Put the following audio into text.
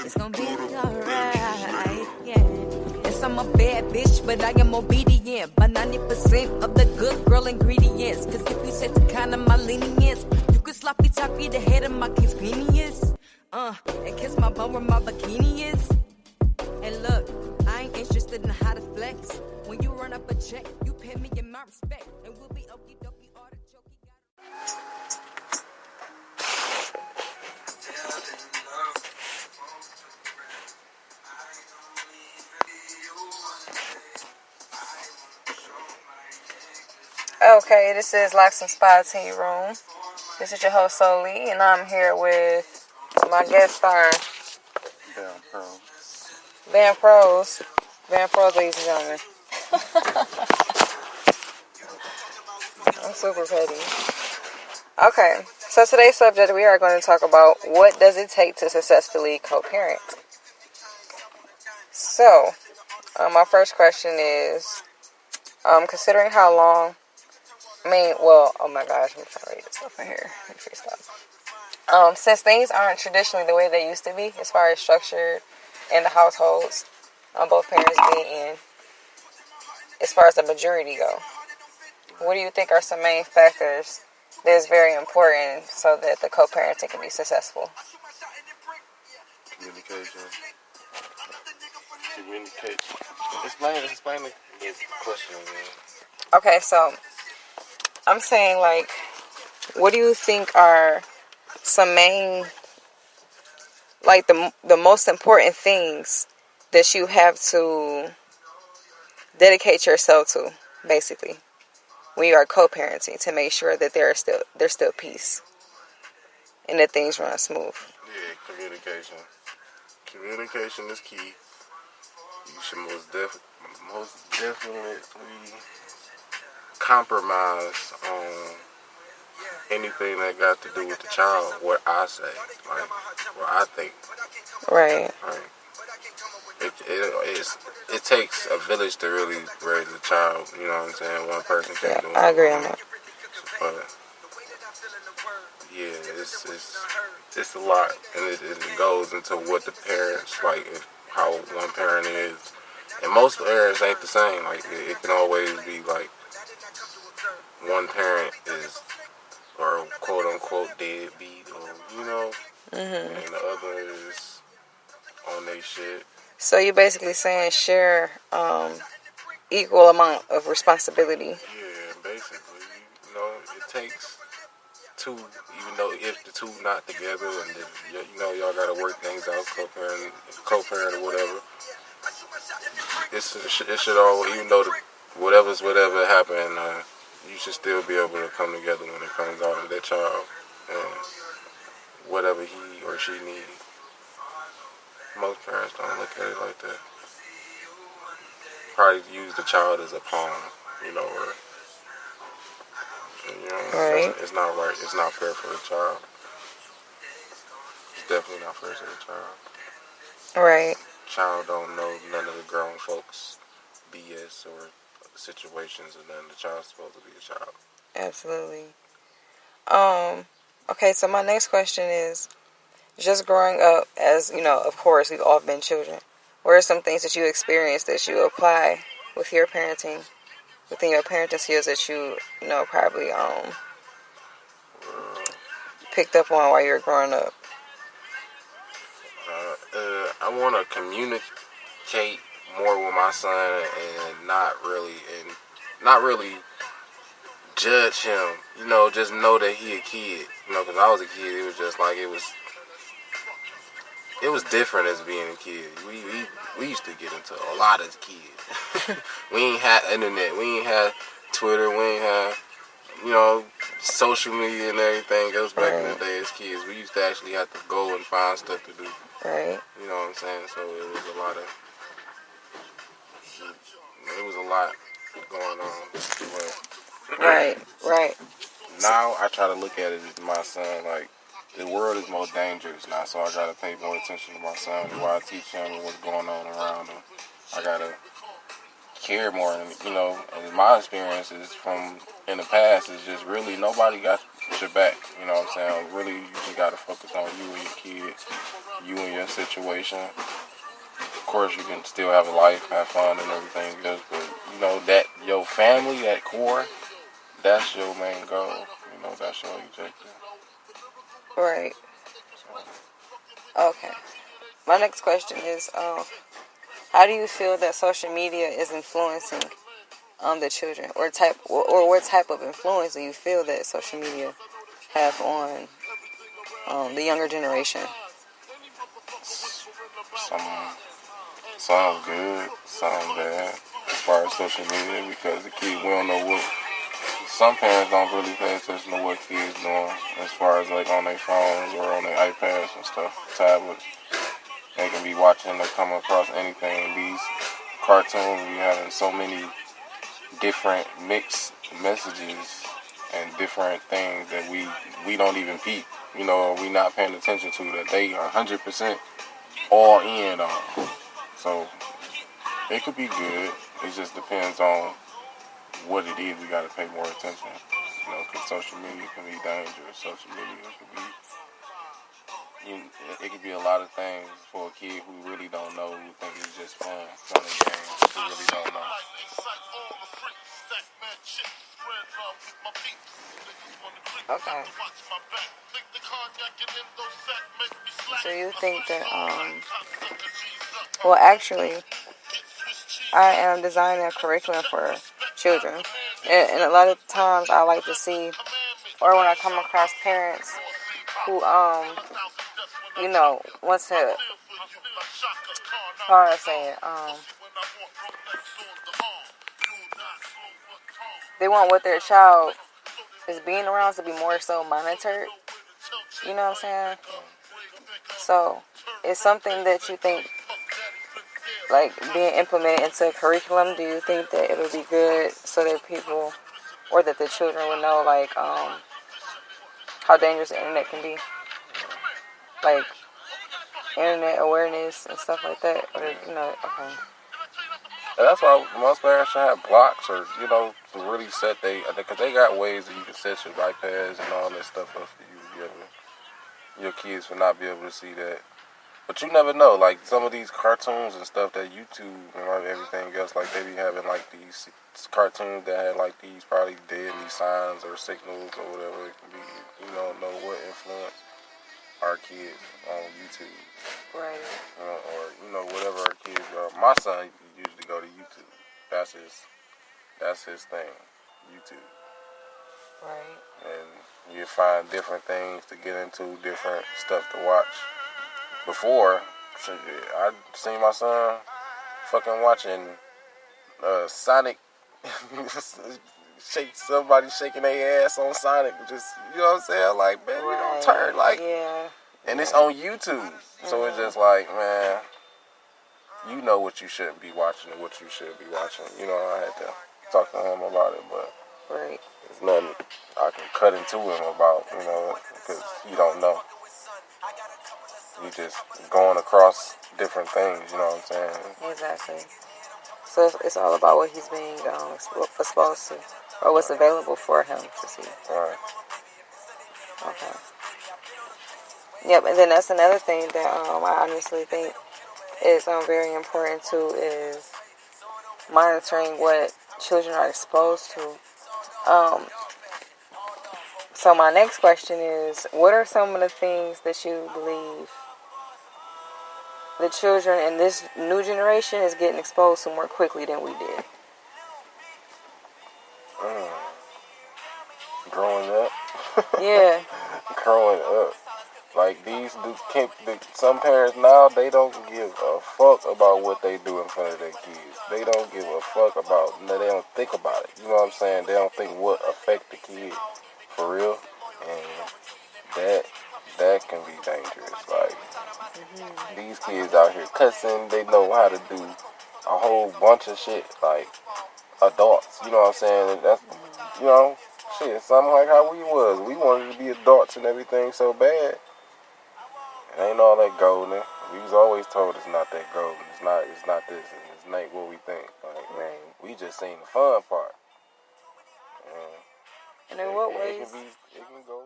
It's gonna be alright, yeah. Yes, I'm a bad bitch, but I am obedient by 90% of the good girl ingredients. Cause if you set the kind of my lenience, you could sloppy toppy the head of my convenience. And kiss my bum where my bikini is. And look, I ain't interested in how to flex. When you run up a check, you pay me in my respect. And we'll be okie dokie, artichoke. Okay, this is Locs&SPA Tea Room. This is your host, Soli, and I'm here with my guest star, Van Pros, ladies and gentlemen. I'm super petty. Okay, so today's subject, we are going to talk about what does it take to successfully co-parent. So, my first question is, considering how long, oh my gosh, I'm trying to read this stuff in here. Let me freestyle. Since things aren't traditionally the way they used to be, as far as structured in the households, both parents being in, as far as the majority go, what do you think are some main factors that is very important so that the co-parenting can be successful? Communication. Explain the question again. Okay, so I'm saying, like, what do you think are some main, like, the most important things that you have to dedicate yourself to, basically, when you are co-parenting, to make sure that there's still peace and that things run smooth? Yeah, communication. Communication is key. You should most definitely compromise on anything that got to do with the child. What I say, like what I think. Right. It takes a village to really raise a child. You know what I'm saying? One person can't do it. I agree on that. But yeah, it's a lot, and it goes into what the parents like, how one parent is, and most parents ain't the same. Like it can always be like one parent is, or quote unquote deadbeat, or and the other is on their shit. So you're basically saying share equal amount of responsibility. Yeah, basically, it takes two, even though if the two not together, and y'all gotta work things out, co-parent or whatever. It should all, even though whatever happened, you should still be able to come together when it comes out of that child and whatever he or she needs. Most parents don't look at it like that. Probably use the child as a pawn, or right. It's not right. It's not fair for the child. It's definitely not fair to the child. Right. Child don't know none of the grown folks' BS or situations, and then the child's supposed to be a child. Absolutely. Okay, so my next question is, just growing up, as of course we've all been children, what are some things that you experienced that you apply with your parenting, within your parenting skills that you probably picked up on while you were growing up? I want to communicate more with my son and not really judge him. Just know that he a kid. Because I was a kid, it was just like it was different as being a kid. We used to get into a lot as kids. We ain't had internet. We ain't had Twitter. We ain't had social media and everything else back in the day as kids. We used to actually have to go and find stuff to do. Right. You know what I'm saying? So it was a lot going on. But Right. now I try to look at it as my son, like, the world is more dangerous now, so I gotta pay more attention to my son while I teach him what's going on around him. I gotta care more, and my experiences from in the past is just really nobody got your back. You know what I'm saying? Really, you just gotta focus on you and your kids, you and your situation. Of course, you can still have a life, have fun, and everything else, but you know that your family, that core, that's your main goal. You know, that's your objective. Right. Okay. My next question is, how do you feel that social media is influencing the children, or what type of influence do you feel that social media have on the younger generation? Some some good, some bad as far as social media because the kids we don't know what. Some parents don't really pay attention to what kids doing as far as like on their phones or on their iPads and stuff, tablets. They can be watching or come across anything. These cartoons be having so many different mixed messages and different things that we don't even peep, you know, or we not paying attention to that they are 100% all in on. So it could be good. It just depends on what it is. We got to pay more attention, you know, because social media can be dangerous. Social media could be, it could be a lot of things for a kid who really don't know, who think it's just fun and games, who really don't know. Okay. So you think that, well, actually, I am designing a curriculum for children. And a lot of times I like to see, or when I come across parents who, want to, how do I say it, they want what their child is being around to be more so monitored. You know what I'm saying? So, it's something that you think, like, being implemented into a curriculum, do you think that it'll be good so that people, or that the children will know, like, how dangerous the internet can be? Like, internet awareness and stuff like that? Or, okay. And that's why most parents should have blocks or, you know, to really set because they got ways that you can set your iPads and all that stuff up for you. Your kids will not be able to see that. But you never know, like some of these cartoons and stuff that YouTube and like everything else, like they be having like these cartoons that have like these probably deadly signs or signals or whatever it can be. You don't know what influence our kids on YouTube. Right. Or whatever our kids go. My son usually go to YouTube. That's his thing, YouTube. Right. And you find different things to get into, different stuff to watch. Before, I seen my son fucking watching Sonic somebody shaking their ass on Sonic, just, you know what I'm saying? Like, man, Right. you don't turn like, yeah. And it's on YouTube, so it's just like, man, you know what you shouldn't be watching and what you should be watching. You know, I had to talk to him about it, but Right. there's nothing I can cut into him about, you know, because he don't know. He just going across different things, you know what I'm saying? Exactly. So it's all about what he's being exposed to, or what's available for him to see. Right. Okay. Yep, and then that's another thing that I honestly think is very important too, is monitoring what children are exposed to. So my next question is, what are some of the things that you believe the children in this new generation is getting exposed to more quickly than we did? Growing up. Yeah. Growing up. Like some parents now, they don't give a fuck about what they do in front of their kids. They don't give a fuck they don't think about it. You know what I'm saying? They don't think what affect the kid for real. And that can be dangerous. Like, these kids out here cussing, they know how to do a whole bunch of shit like adults. You know what I'm saying? That's, you know, shit, something like how we was. We wanted to be adults and everything so bad. It ain't all that golden. We was always told it's not that golden. It's not this, and it's not what we think. Like, Right. we just seen the fun part. And in what It ways? can be. It can go